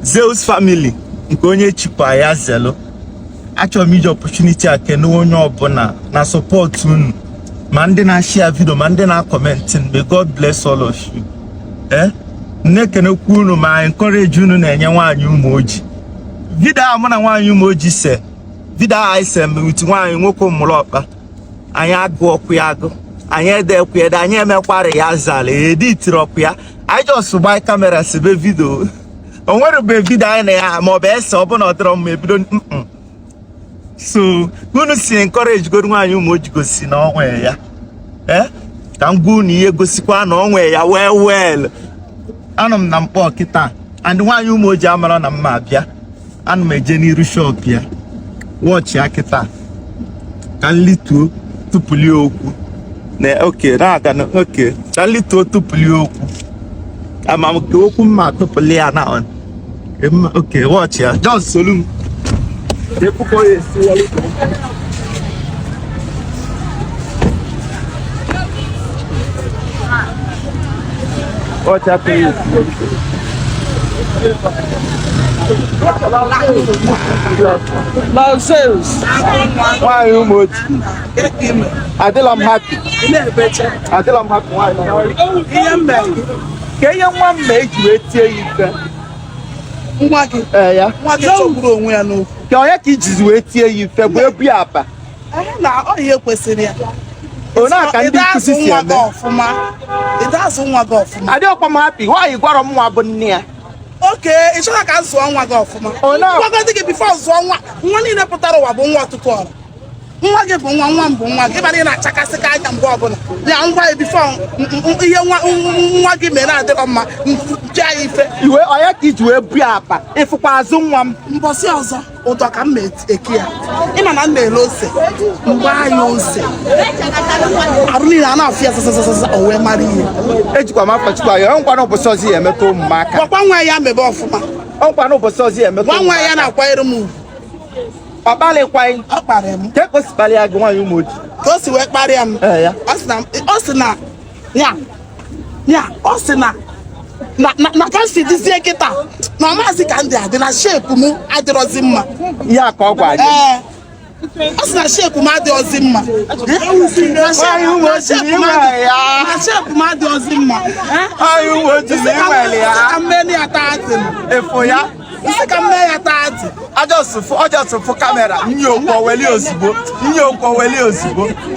Zeus family nke onye chikwa ya zelo. Achọrọ m iji opportunity a kene onye ọbụla na support unu. Ma ndị na-share video, ma ndị na-commenting. May God bless all of you. Nnekene unu ma encourage unu na-enye Nwaanyị Umuoji. Video a mụ na Nwaanyị Umuoji se. Video a ise with nwaanyị nwoke Ụmụlọkpa. Anyị agụ ọkụ ya agụ. Anyị edekwu ede, anyị emekwara ya zala, editiri ọkụ ya. I just buy camera sebe video. O nwere be video anyị na ya ma ọ bụ ese ọ bụ na ọ dịrọ mma ebido. So, unu si encourage go Nwaanyị Umuoji gosi na onwe ya. Ka m gwa unu ihe gosikwa na onwe ya well. Anọ m na mkpọ kịta. And Nwaanyị Umuoji amara na mma abịa. Anọ m eje n'iru shop ya. Watch ya kịta. Ka nlituo tupuli okwu. Okay, na-aga na okay. Ka nlituo tupuli okwu. Ama m ka okwu mma tupuli ya na on. Okay, watch ya. Just solum. Watch out, please. Now, Zeus. Why you much? Until I'm happy. Until I'm happy. Why? Can you one make you wait till you can? Yeah. What is so good when I know? Can you kids wait till you can? We'll be up. Now, all your question here. Oh, no, can you see it? It doesn't want go for me. I don't come happy. Why you got a more near? Okay, it's like I saw one go for me. Oh, no. What I think before one in a potato, I won't want to call. One give one, give a little chakasaka and wobble. The unwise before one give me another on my jive. You are kids will be up. If you pass one, Bosiosa, or talk and mate a care. In an underlose. Why you say? I really are not fierce away, Marie. Edge come up at your own one of the sources and metal mark. One way I am above for my one of the sources and metal. one way I am quite a move. Papa, why? Up at him. Take us, Palia, Nwaanyị Umuoji. Go to work by him. Yeah. Osina. Yeah, Osina. Na can't see this year. No, Mazi can do. Na shape mu adirozimma. Yeah, Kogwa. Osina shape mu adirozimma. Nwaanyị Umuoji na shape mu adirozimma. Nwaanyị Umuoji ya. Ameni atati. Efo ya. Isi ka mme ya taati. Ajọsụ fụ kamera nyokwo weli ozugbo.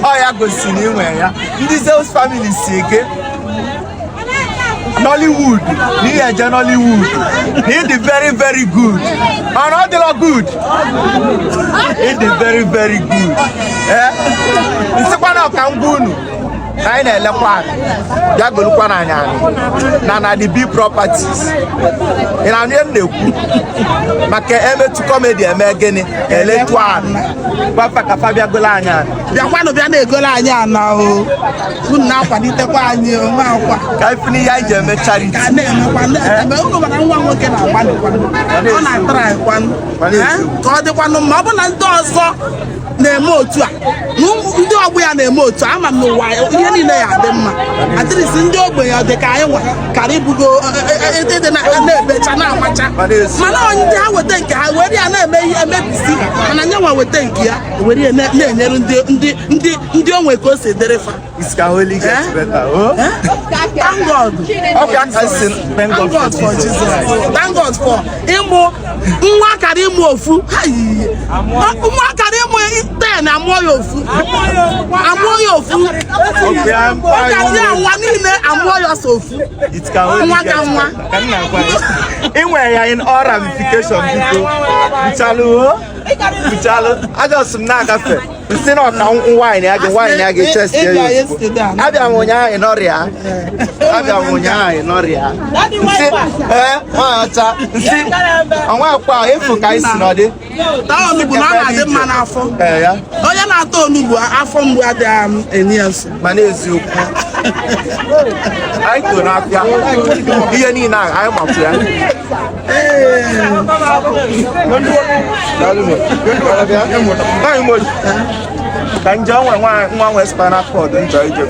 Ọ ya gosi na inwe ya. Ndị Zeus family si eke. Nollywood. Ni eje Nollywood. He the very very good. And all the good. He the very very good. Nsikwa na ka ngunu. I na-elekwa ya golukwa na anya na the big properties ị na na-ekwu maka emetu comedy eme gịnị eletu papa ka Fabia gola anya bịakwanụ bịa na-egola anya na o unu na-akwalitekwa anyị onwe akwa ka ifuni ya ije eme charity ka na-emekwa ebe unu bara nwa nwoke na-agbalịkwa ọ na-atara ikwanụ ka ọ dịkwanụ ma ọ bụ na ndị ọzọ na-eme otu a ndị ọgbọ ya na-eme otu a ama m n'ụwa ihe niile ya dị mma adịrịsị ndị ogbenye dị ka anyị nwa kara ibugo dị na-ebecha na-amacha mana onye ndị ha weta nke ha were ya na-eme ihe emebisi mana nye nwa weta nke ya were ya na-enyere ndị onwe ka o si dere fa Thank God. Thank God for Jesus. Thank God for ịmụ nwa kara ịmụ ofu nwa kara ịmụ 10 amụọ ya ofu nwa niile amụọ ya so ofu nwa ka nwa inwe ya in all ramification biko buchalo ajọsụ m na-agafe nsị na ọka nwaanyị a ga-echesi ya abịa m ụnyaahụ n'ọrịa nsị ọcha nsị ọnwa akwa efu ka anyị si n'ọdị taa onugbu na ọ na-adị mma n'afọ onye na-ata onugbu afọ mgbu adịghị enye ya nso ma n'eziokwu anyị too n'afịa ihe niile anyị gbapụ ya Nwaanyị Umuoji ka nje nwa spinal cord njọ ije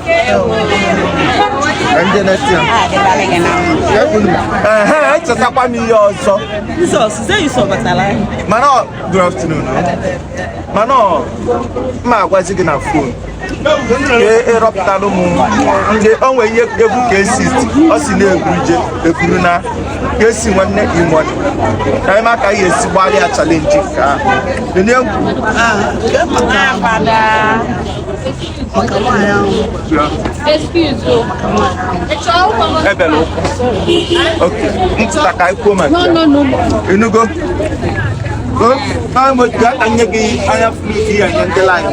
Echetakwa m ihe ọzọ. Mana good afternoon. Mana ma agwazi gị na phone. Ịrọpụtalụ m ndị onwe ihe egwu ka esi ọ si na-eburu na ka esi nwanne gị nwanyị ka anyị maka ihe esi gbalịa chalenji ka ebele oke ntụta ka anyị kwuo maka enugo I'm going to get I have here in the line.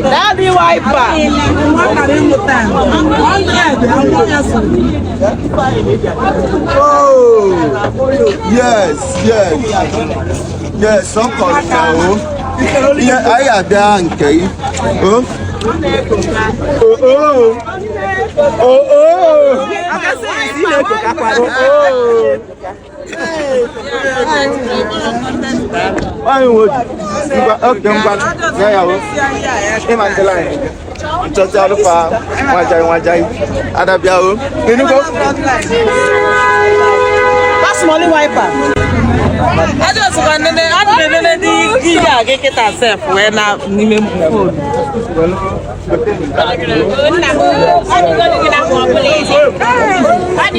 Daddy wiper. Oh, yes. Yes, some call yeah, I have done, okay. That's money wiper. I just want to get yourself when I'm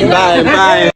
Bye.